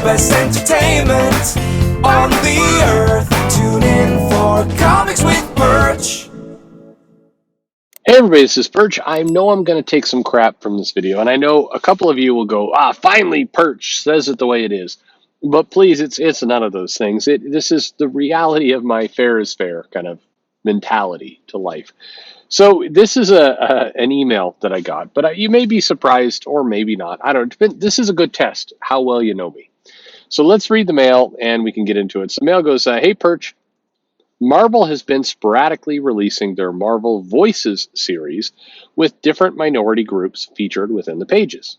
best entertainment on the earth. Tune in for Comics with Perch. Hey everybody, this is Perch. I know I'm going to take some crap from this video, and I know a couple of you will go, finally Perch says it the way it is. But please, it's none of those things. This is the reality of my fair is fair kind of mentality to life. So this is an email that I got, but you may be surprised or maybe not. I don't know. This is a good test, how well you know me. So let's read the mail and we can get into it. So the mail goes, hey Perch, Marvel has been sporadically releasing their Marvel Voices series with different minority groups featured within the pages.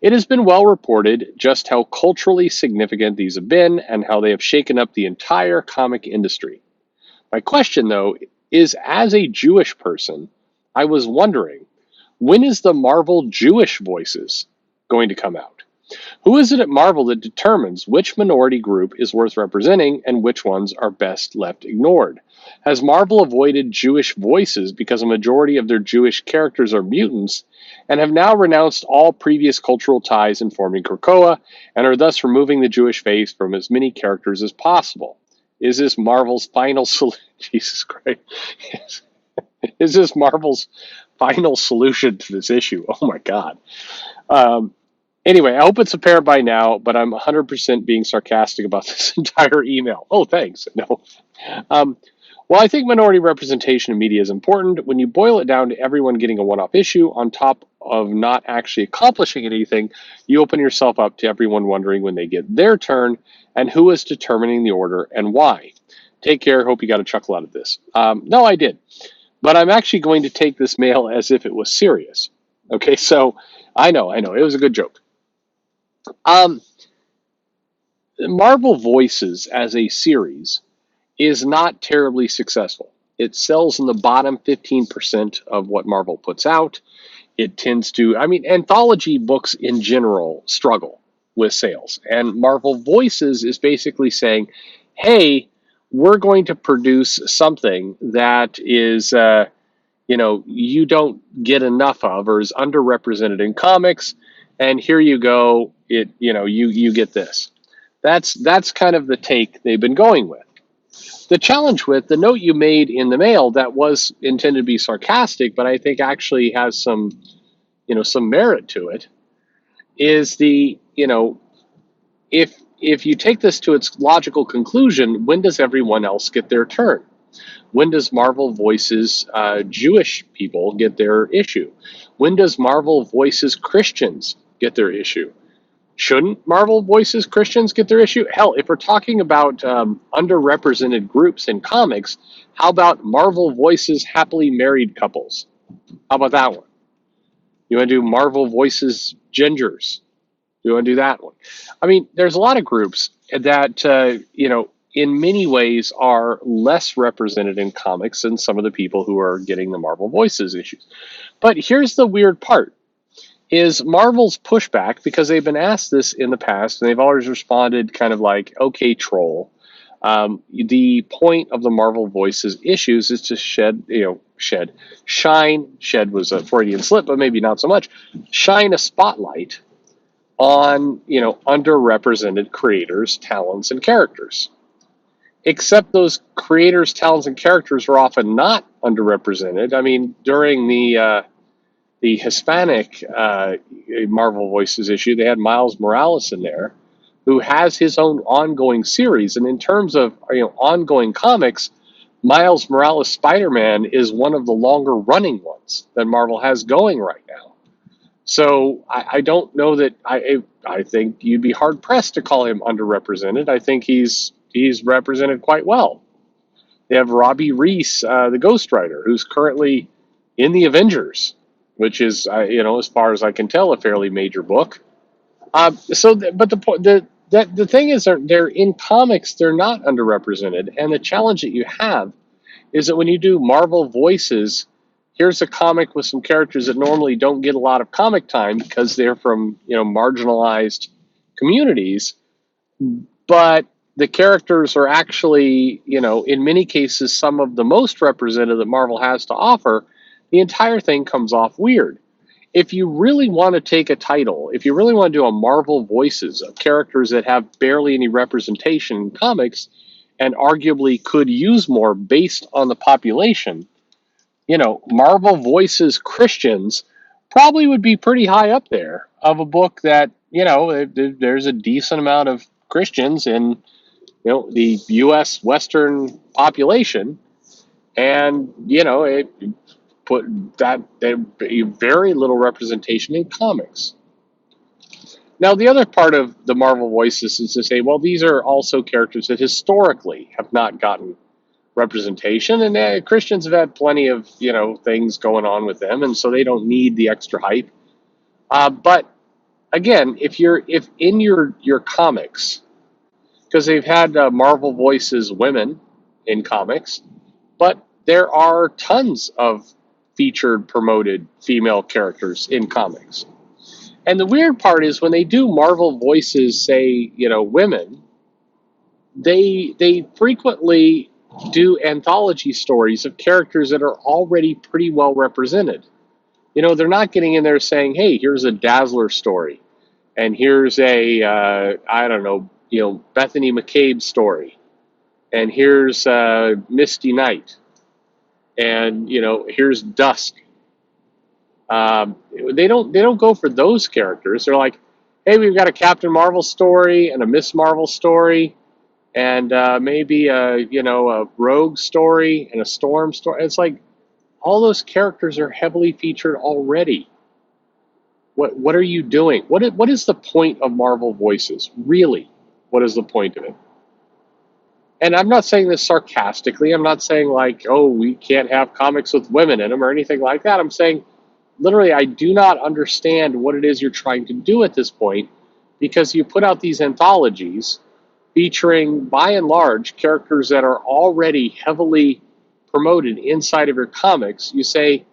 It has been well reported just how culturally significant these have been and how they have shaken up the entire comic industry. My question, though, is as a Jewish person, I was wondering, when is the Marvel Jewish Voices going to come out? Who is it at Marvel that determines which minority group is worth representing and which ones are best left ignored? Has Marvel avoided Jewish voices because a majority of their Jewish characters are mutants and have now renounced all previous cultural ties informing Krakoa and are thus removing the Jewish face from as many characters as possible? Is this Marvel's final solution? Jesus Christ. Is this Marvel's final solution to this issue? Oh my God. Anyway, I hope it's apparent by now, but I'm 100% being sarcastic about this entire email. Oh, thanks. No. While I think minority representation in media is important, when you boil it down to everyone getting a one-off issue on top of not actually accomplishing anything, you open yourself up to everyone wondering when they get their turn and who is determining the order and why. Take care. Hope you got a chuckle out of this. No, I did. But I'm actually going to take this mail as if it was serious. Okay, so I know. It was a good joke. Marvel Voices as a series is not terribly successful. It sells in the bottom 15% of what Marvel puts out. It tends to, anthology books in general struggle with sales. And Marvel Voices is basically saying, hey, we're going to produce something that is, you don't get enough of or is underrepresented in comics. And here you go, you get this. That's kind of the take they've been going with. The challenge with the note you made in the mail that was intended to be sarcastic, but I think actually has some merit to it, is if you take this to its logical conclusion, when does everyone else get their turn? When does Marvel Voices Jewish people get their issue? When does Marvel Voices Christians get their issue? Shouldn't Marvel Voices Christians get their issue? Hell, if we're talking about underrepresented groups in comics, how about Marvel Voices happily married couples? How about that one? You want to do Marvel Voices gingers? You want to do that one? There's a lot of groups that, in many ways are less represented in comics than some of the people who are getting the Marvel Voices issues. But here's the weird part. Is Marvel's pushback, because they've been asked this in the past, and they've always responded kind of like, okay, troll. The point of the Marvel Voices issues is to shine was a Freudian slip, but maybe not so much, shine a spotlight on, underrepresented creators, talents, and characters. Except those creators, talents, and characters are often not underrepresented. During the Hispanic Marvel Voices issue, they had Miles Morales in there, who has his own ongoing series. And in terms of ongoing comics, Miles Morales Spider-Man is one of the longer running ones that Marvel has going right now. So I don't know that I think you'd be hard pressed to call him underrepresented. I think he's represented quite well. They have Robbie Reese, the Ghost Rider, who's currently in the Avengers, which is, as far as I can tell, a fairly major book. But the thing is, they're in comics, they're not underrepresented, and the challenge that you have is that when you do Marvel Voices, here's a comic with some characters that normally don't get a lot of comic time because they're from marginalized communities, but the characters are actually, in many cases, some of the most represented that Marvel has to offer. The entire thing comes off weird. if you really want to take a title, if you really want to do a Marvel Voices of characters that have barely any representation in comics and arguably could use more based on the population, Marvel Voices Christians probably would be pretty high up there of a book that, there's a decent amount of Christians in, the U.S. Western population. And, it put that very little representation in comics. Now, the other part of the Marvel Voices is to say, well, these are also characters that historically have not gotten representation, and Christians have had plenty of things going on with them, and so they don't need the extra hype. But again, if in your comics, because they've had Marvel Voices women in comics, but there are tons of featured promoted female characters in comics. And the weird part is when they do Marvel Voices, say, women, they frequently do anthology stories of characters that are already pretty well represented. They're not getting in there saying, hey, here's a Dazzler story, and here's a, I don't know, Bethany McCabe story, and here's Misty Knight, and, here's Dusk. They don't go for those characters. They're like, hey, we've got a Captain Marvel story and a Miss Marvel story, and maybe a Rogue story and a Storm story. It's like all those characters are heavily featured already. What are you doing? What is the point of Marvel Voices? Really, what is the point of it? And I'm not saying this sarcastically. I'm not saying like, oh, we can't have comics with women in them or anything like that. I'm saying literally, I do not understand what it is you're trying to do at this point, because you put out these anthologies featuring, by and large, characters that are already heavily promoted inside of your comics. You say,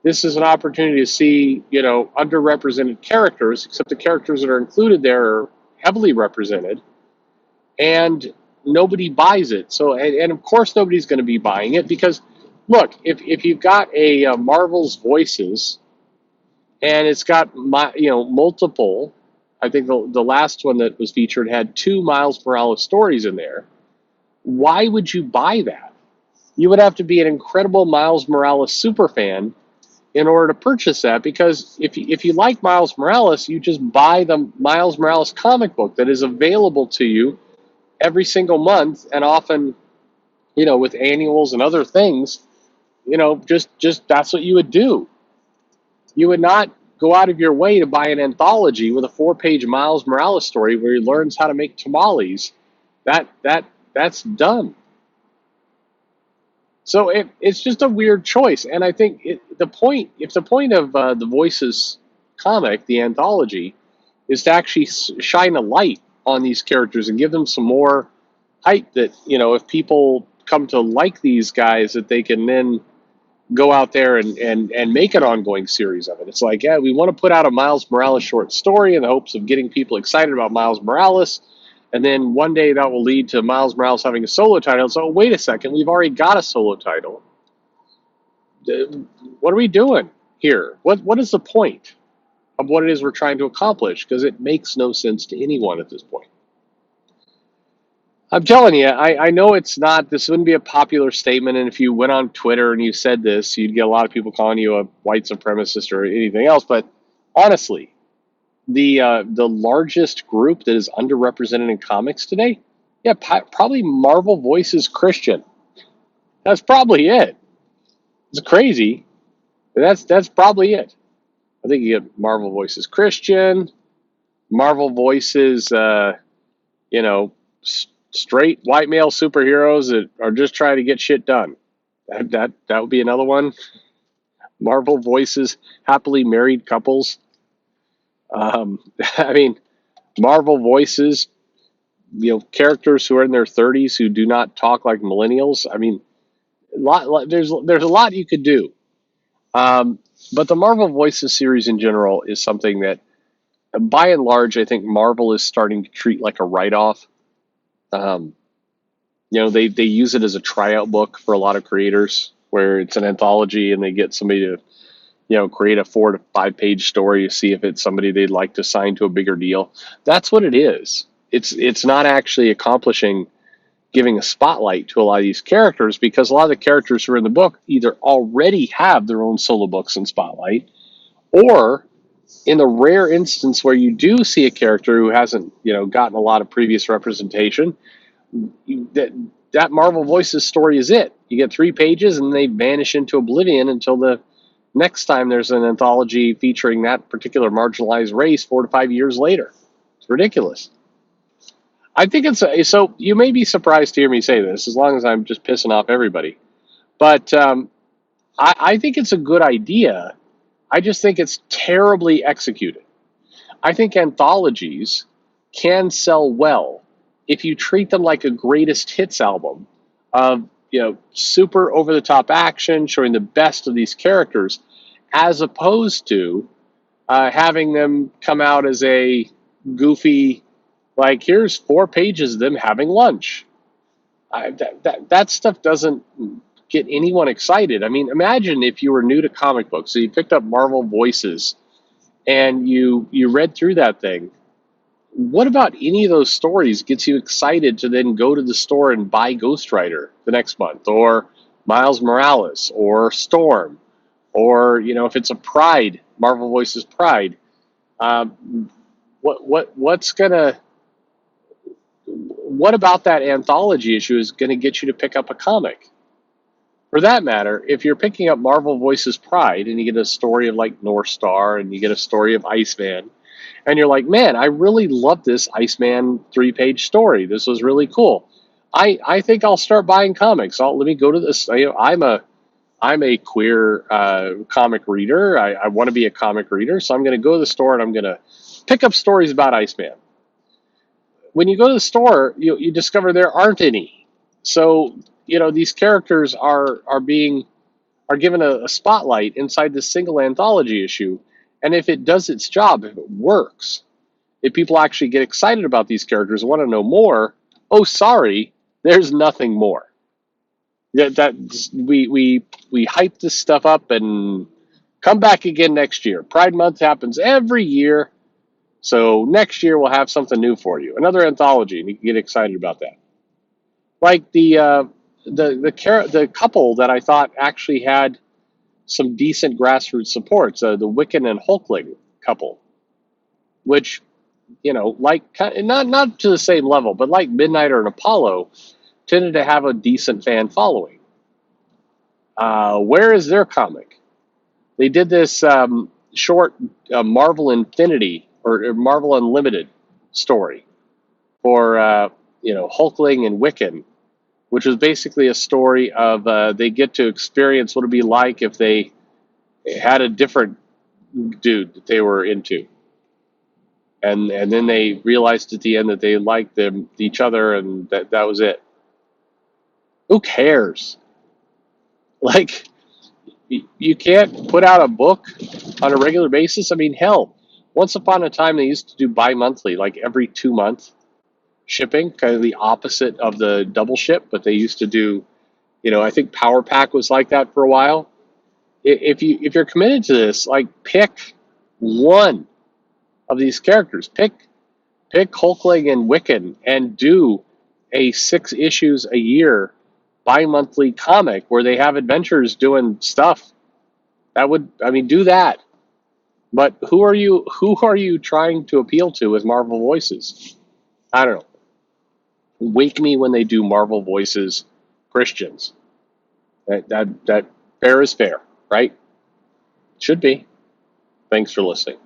this is an opportunity to see, underrepresented characters, except the characters that are included there are heavily represented, and nobody buys it. So, and of course, nobody's going to be buying it because, look, if you've got a Marvel's Voices, and it's got multiple. I think the last one that was featured had 2 Miles Morales stories in there. Why would you buy that? You would have to be an incredible Miles Morales superfan in order to purchase that, because if you like Miles Morales, you just buy the Miles Morales comic book that is available to you every single month, and often, with annuals and other things, just that's what you would do. You would not go out of your way to buy an anthology with a 4-page Miles Morales story where he learns how to make tamales. That's dumb. So it's just a weird choice, and I think if the point of the Voices comic, the anthology, is to actually shine a light on these characters and give them some more hype, that if people come to like these guys, that they can then go out there and make an ongoing series of it. It's like, yeah, we want to put out a Miles Morales short story in the hopes of getting people excited about Miles Morales, and then one day that will lead to Miles Morales having a solo title. So wait a second, we've already got a solo title. What are we doing here? What is the point of what it is we're trying to accomplish? Because it makes no sense to anyone at this point. I'm telling you, I know this wouldn't be a popular statement, and if you went on Twitter and you said this, you'd get a lot of people calling you a white supremacist or anything else. But honestly, the largest group that is underrepresented in comics today, yeah, probably Marvel Voices Christian. That's probably it. It's crazy, but that's probably it. I think you get Marvel Voices Christian, Marvel Voices, straight white male superheroes that are just trying to get shit done. That would be another one. Marvel Voices happily married couples. I mean, Marvel Voices, characters who are in their 30s who do not talk like millennials. I mean, there's a lot you could do. But the Marvel Voices series in general is something that, by and large, I think Marvel is starting to treat like a write-off. They use it as a tryout book for a lot of creators, where it's an anthology and they get somebody to create a 4 to 5 page story to see if it's somebody they'd like to sign to a bigger deal. That's what it is. It's not actually accomplishing giving a spotlight to a lot of these characters, because a lot of the characters who are in the book either already have their own solo books and spotlight, or in the rare instance where you do see a character who hasn't gotten a lot of previous representation, that Marvel Voices story is it. You get 3 pages and they vanish into oblivion until the next time there's an anthology featuring that particular marginalized race 4 to 5 years later. It's ridiculous. I think so. You may be surprised to hear me say this, as long as I'm just pissing off everybody. But I think it's a good idea. I just think it's terribly executed. I think anthologies can sell well if you treat them like a greatest hits album of super over the top action showing the best of these characters, as opposed to having them come out as a goofy, like, here's 4 pages of them having lunch. That stuff doesn't get anyone excited. I mean, imagine if you were new to comic books, so you picked up Marvel Voices and you read through that thing. What about any of those stories gets you excited to then go to the store and buy Ghost Rider the next month, or Miles Morales, or Storm, or if it's a Pride, Marvel Voices Pride? What about that anthology issue is going to get you to pick up a comic? For that matter, if you're picking up Marvel Voices Pride and you get a story of like North Star and you get a story of Iceman, and you're like, man, I really love this Iceman 3-page story. This was really cool. I think I'll start buying comics. Let me go to this. I'm a queer comic reader. I want to be a comic reader, so I'm going to go to the store and I'm going to pick up stories about Iceman. When you go to the store, you discover there aren't any. So these characters are given a spotlight inside this single anthology issue, and if it does its job, if it works, if people actually get excited about these characters and want to know more, oh sorry, there's nothing more. We hype this stuff up and come back again next year. Pride Month happens every year. So next year we'll have something new for you, another anthology, and you can get excited about that. Like the couple that I thought actually had some decent grassroots supports, the Wiccan and Hulkling couple, which like not to the same level, but like Midnight or an Apollo, tended to have a decent fan following. Where is their comic? They did this short Marvel Infinity or Marvel Unlimited story for Hulkling and Wiccan, which was basically a story of they get to experience what it'd be like if they had a different dude that they were into, and then they realized at the end that they liked each other, and that was it. Who cares? Like, you can't put out a book on a regular basis. I mean, hell, once upon a time they used to do bi-monthly, like every 2 months shipping, kind of the opposite of the double ship, but they used to do, I think Power Pack was like that for a while. If you're committed to this, like, pick one of these characters, pick Hulkling and Wiccan, and do a 6 issues a year bi-monthly comic where they have adventures doing stuff. Do that. But who are you trying to appeal to with Marvel Voices? I don't know. Wake me when they do Marvel Voices Christians. That fair is fair, right? Should be. Thanks for listening.